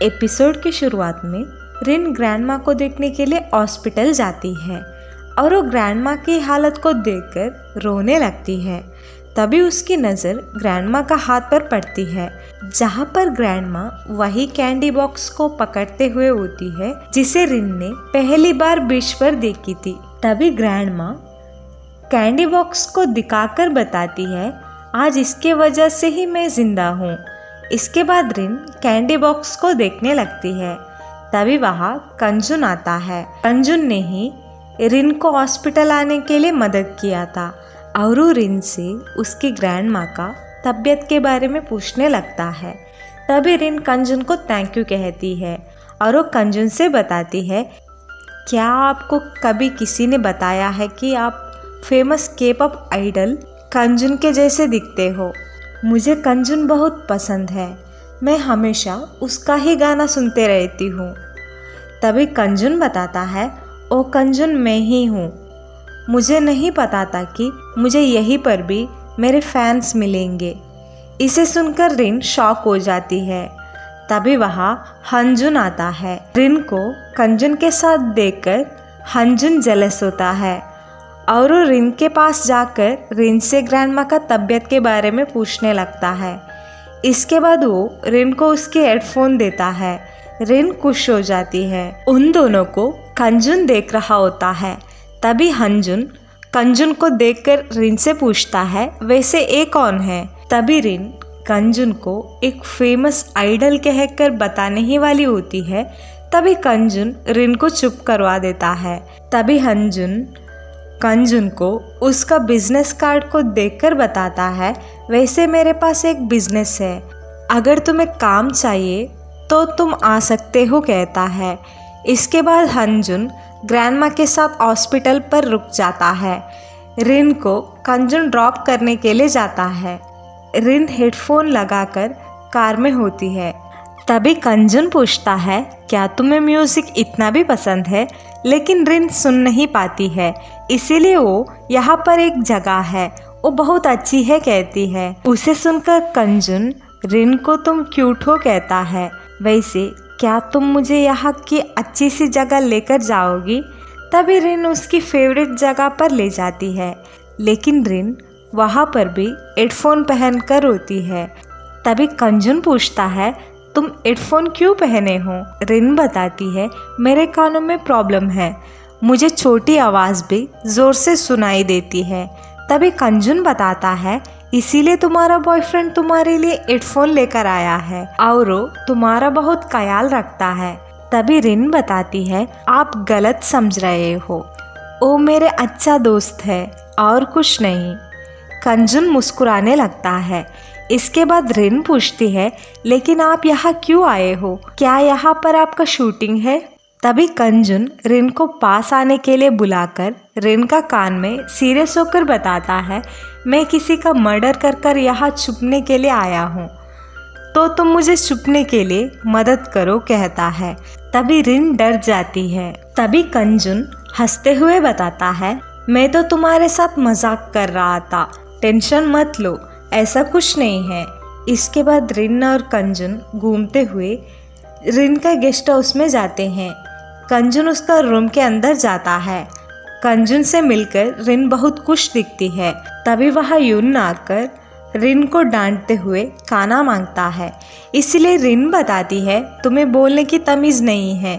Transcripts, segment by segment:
Episode की शुरुआत में रिन ग्रैंडमा को देखने के लिए हॉस्पिटल जाती है और वो ग्रैंडमा की हालत को देखकर रोने लगती है। तभी उसकी नज़र ग्रैंडमा का हाथ पर पड़ती है, जहाँ पर ग्रैंडमा वही कैंडी बॉक्स को पकड़ते हुए होती है जिसे रिन ने पहली बार बीच पर देखी थी। तभी ग्रैंडमा कैंडी बॉक्स को दिखाकर बताती है, आज इसके वजह से ही मैं जिंदा हूँ। इसके बाद रिन कैंडी बॉक्स को देखने लगती है। तभी वहाँ कंजुन आता है। कंजुन ने ही रिन को हॉस्पिटल आने के लिए मदद किया था और वो रिन से उसकी ग्रैंडमा का तबीयत के बारे में पूछने लगता है। तभी रिन कंजुन को थैंक यू कहती है और वो कंजुन से बताती है, क्या आपको कभी किसी ने बताया है कि आप फेमस के-पॉप आइडल कंजुन के जैसे दिखते हो? मुझे कंजुन बहुत पसंद है, मैं हमेशा उसका ही गाना सुनते रहती हूँ। तभी कंजुन बताता है, ओ कंजुन मैं ही हूँ। मुझे नहीं पता था कि मुझे यहीं पर भी मेरे फैंस मिलेंगे। इसे सुनकर रिन शॉक हो जाती है। तभी वहाँ हंजुन आता है। रिन को कंजुन के साथ देखकर हंजुन जेलस होता है और वो रिन के पास जाकर रिन से ग्रैंडमा का तबीयत के बारे में पूछने लगता है। इसके बाद वो रिन को उसके हेडफोन देता है। रिन खुश हो जाती है। उन दोनों को कंजुन देख रहा होता है। तभी हंजुन कंजुन को देखकर रिन से पूछता है, वैसे ये कौन है? तभी रिन कंजुन को एक फेमस आइडल कहकर बताने ही वाली होती है। तभी कंजुन रिन को चुप करवा देता है। तभी हंजुन कंजुन को उसका बिजनेस कार्ड को देखकर बताता है, वैसे मेरे पास एक बिजनेस है, अगर तुम्हें काम चाहिए तो तुम आ सकते हो कहता है। इसके बाद हंजुन ग्रैंडमा के साथ हॉस्पिटल पर रुक जाता है। रिन को कंजुन ड्रॉप करने के लिए जाता है। रिन हेडफोन लगाकर कार में होती है। तभी कंजुन पूछता है, क्या तुम्हें म्यूज़िक इतना भी पसंद है? लेकिन रिन सुन नहीं पाती है, इसीलिए वो यहाँ पर एक जगह है, वो बहुत अच्छी है कहती है। उसे सुनकर कंजुन रिन को तुम क्यूट हो कहता है, वैसे क्या तुम मुझे यहाँ की अच्छी सी जगह लेकर जाओगी? तभी रिन उसकी फेवरेट जगह पर ले जाती है, लेकिन रिन वहाँ पर भी हेडफोन पहनकर होती है। तभी कंजुन पूछता है, तुम हेडफोन क्यों पहने हो? रिन बताती है, मेरे कानों में प्रॉब्लम है, मुझे छोटी आवाज़ भी ज़ोर से सुनाई देती है। तभी कंजुन बताता है, इसीलिए तुम्हारा बॉयफ्रेंड तुम्हारे लिए हेडफोन लेकर आया है और वो तुम्हारा बहुत ख्याल रखता है। तभी रिन बताती है, आप गलत समझ रहे हो, वो मेरे अच्छा दोस्त है और कुछ नहीं। कंजुन मुस्कुराने लगता है। इसके बाद रिन पूछती है, लेकिन आप यहाँ क्यों आए हो? क्या यहाँ पर आपका शूटिंग है? तभी कंजुन रिन को पास आने के लिए बुलाकर रिन का कान में सीरियस होकर बताता है, मैं किसी का मर्डर कर यहाँ छुपने के लिए आया हूँ, तो तुम मुझे छुपने के लिए मदद करो कहता है। तभी रिन डर जाती है। तभी कंजुन हंसते हुए बताता है, मैं तो तुम्हारे साथ मजाक कर रहा था, टेंशन मत लो, ऐसा कुछ नहीं है। इसके बाद रिन और कंजुन घूमते हुए रिन का गेस्ट हाउस में जाते हैं। कंजुन उसका रूम के अंदर जाता है। कंजुन से मिलकर रिन बहुत खुश दिखती है। तभी वह यून आकर रिन को डांटते हुए खाना मांगता है। इसलिए रिन बताती है, तुम्हें बोलने की तमीज़ नहीं है,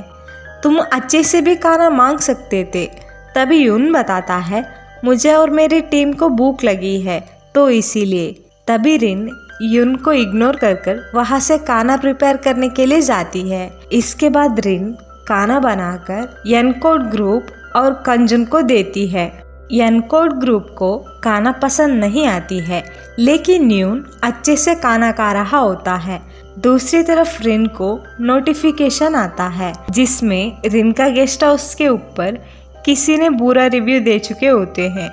तुम अच्छे से भी खाना मांग सकते थे। तभी यून बताता है, मुझे और मेरी टीम को भूख लगी है तो इसीलिए। तभी रिन यून को इग्नोर कर वहाँ से खाना प्रिपेयर करने के लिए जाती है। इसके बाद रिन खाना बनाकर यनकोड ग्रुप और कंजुन को देती है। यनकोड ग्रुप को खाना पसंद नहीं आती है, लेकिन यून अच्छे से खाना खा रहा होता है। दूसरी तरफ रिन को नोटिफिकेशन आता है जिसमें रिन का गेस्ट हाउस के ऊपर किसी ने बुरा रिव्यू दे चुके होते हैं।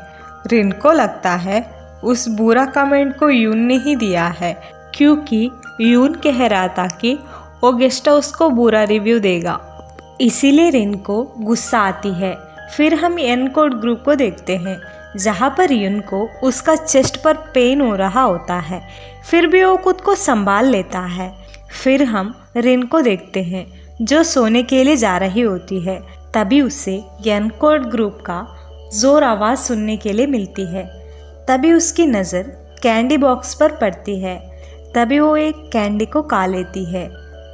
रिन को लगता है उस बुरा कमेंट को यून ने ही दिया है, क्योंकि यून कह रहा था कि वो गेस्ट हाउस को बुरा रिव्यू देगा। इसीलिए रिन को गुस्सा आती है। फिर हम यनकोड ग्रुप को देखते हैं, जहाँ पर यून को उसका चेस्ट पर पेन हो रहा होता है, फिर भी वो खुद को संभाल लेता है। फिर हम रिन को देखते हैं जो सोने के लिए जा रही होती है। तभी उसे एनकोड ग्रुप का ज़ोर आवाज़ सुनने के लिए मिलती है। तभी उसकी नज़र कैंडी बॉक्स पर पड़ती है। तभी वो एक कैंडी को खा लेती है।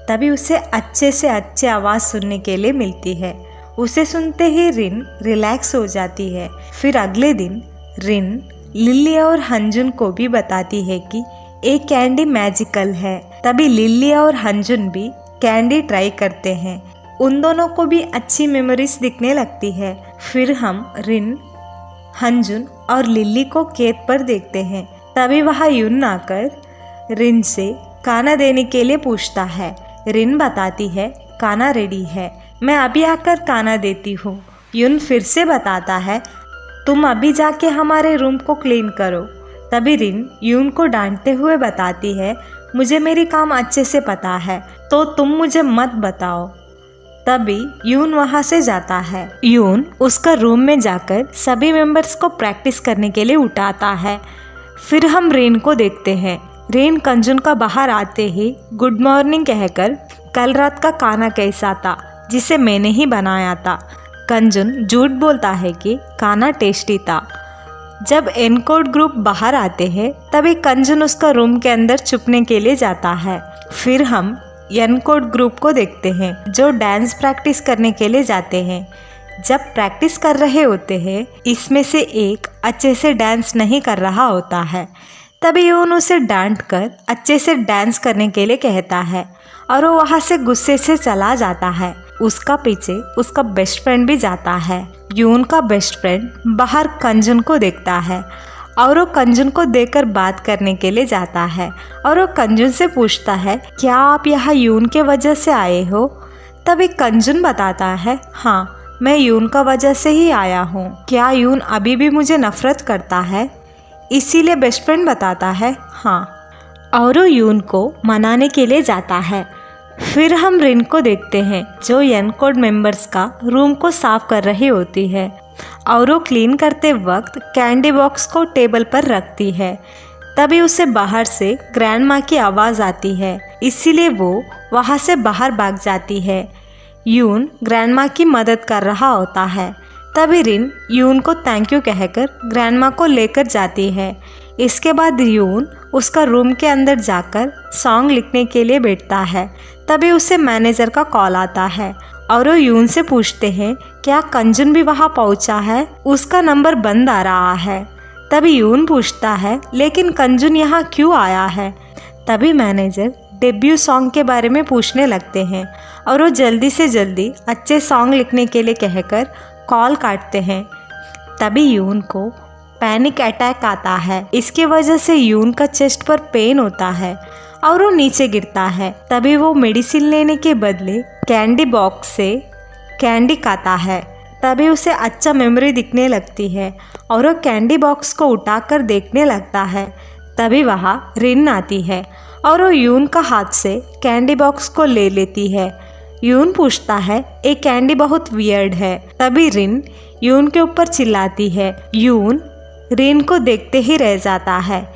तभी उसे अच्छे से अच्छे आवाज़ सुनने के लिए मिलती है। उसे सुनते ही रिन रिलैक्स हो जाती है। फिर अगले दिन रिन लिली और हंजुन को भी बताती है कि एक कैंडी मैजिकल है। तभी लिली और हंजुन भी कैंडी ट्राई करते हैं। उन दोनों को भी अच्छी मेमोरीज दिखने लगती है। फिर हम रिन, हंजुन और लिली को खेत पर देखते हैं। तभी वहाँ यून आकर रिन से खाना देने के लिए पूछता है। रिन बताती है खाना रेडी है, मैं अभी आकर खाना देती हूँ। यून फिर से बताता है तुम अभी जाके हमारे रूम को क्लीन करो। तभी रिन यून को डांटते हुए बताती है मुझे मेरी काम अच्छे से पता है, तो तुम मुझे मत बताओ। तभी यून वहाँ से जाता है। यून उसका रूम में जाकर सभी मेंबर्स को प्रैक्टिस करने के लिए उठाता है। फिर हम रेन को देखते हैं। रेन कंजुन का बाहर आते ही गुड मॉर्निंग कहकर कल रात का खाना कैसा था जिसे मैंने ही बनाया था। कंजुन झूठ बोलता है कि खाना टेस्टी था। जब एनकोड ग्रुप बाहर आते हैं तभी कंजुन उसका रूम के अंदर छुपने के लिए जाता है। फिर हम एनकोड ग्रुप को देखते हैं जो डांस प्रैक्टिस करने के लिए जाते हैं। जब प्रैक्टिस कर रहे होते हैं इसमें से एक अच्छे से डांस नहीं कर रहा होता है। तभी यून उसे डांट कर अच्छे से डांस करने के लिए कहता है और वो वहाँ से गुस्से से चला जाता है। उसका पीछे उसका बेस्ट फ्रेंड भी जाता है। यून का बेस्ट फ्रेंड बाहर कंजुन को देखता है और वो कंजुन को देखकर बात करने के लिए जाता है और वो कंजुन से पूछता है क्या आप यहाँ यून के वजह से आए हो। तभी कंजुन बताता है हाँ, मैं यून का वजह से ही आया हूँ। क्या यून अभी भी मुझे नफरत करता है? इसीलिए बेस्ट फ्रेंड बताता है हाँ, और वो यून को मनाने के लिए जाता है। फिर हम रिन को देखते हैं जो एनकोड मेंबर्स का रूम को साफ कर रही होती है और वो क्लीन करते वक्त कैंडी बॉक्स को टेबल पर रखती है। तभी उसे बाहर से ग्रैंडमा की आवाज़ आती है, इसीलिए वो वहाँ से बाहर भाग जाती है। यून ग्रैंडमा की मदद कर रहा होता है। तभी रिन यून को थैंक यू कहकर ग्रैंडमा को लेकर जाती है। इसके बाद यून उसका रूम के अंदर जाकर सॉन्ग लिखने के लिए बैठता है। तभी उसे मैनेजर का कॉल आता है और वो यून से पूछते हैं क्या कंजुन भी वहाँ पहुँचा है? उसका नंबर बंद आ रहा है। तभी यून पूछता है लेकिन कंजुन यहाँ क्यों आया है? तभी मैनेजर डेब्यू सॉन्ग के बारे में पूछने लगते हैं और वो जल्दी से जल्दी अच्छे सॉन्ग लिखने के लिए कहकर कॉल काटते हैं। तभी यून को पैनिक अटैक आता है। इसके वजह से यून का चेस्ट पर पेन होता है और वो नीचे गिरता है। तभी वो मेडिसिन लेने के बदले कैंडी बॉक्स से कैंडी खाता है। तभी उसे अच्छा मेमोरी दिखने लगती है और वो कैंडी बॉक्स को उठाकर देखने लगता है। तभी वहाँ रिन आती है और वो यून का हाथ से कैंडी बॉक्स को ले लेती है। यून पूछता है ये कैंडी बहुत वियर्ड है। तभी रिन यून के ऊपर चिल्लाती है। यून रिन को देखते ही रह जाता है।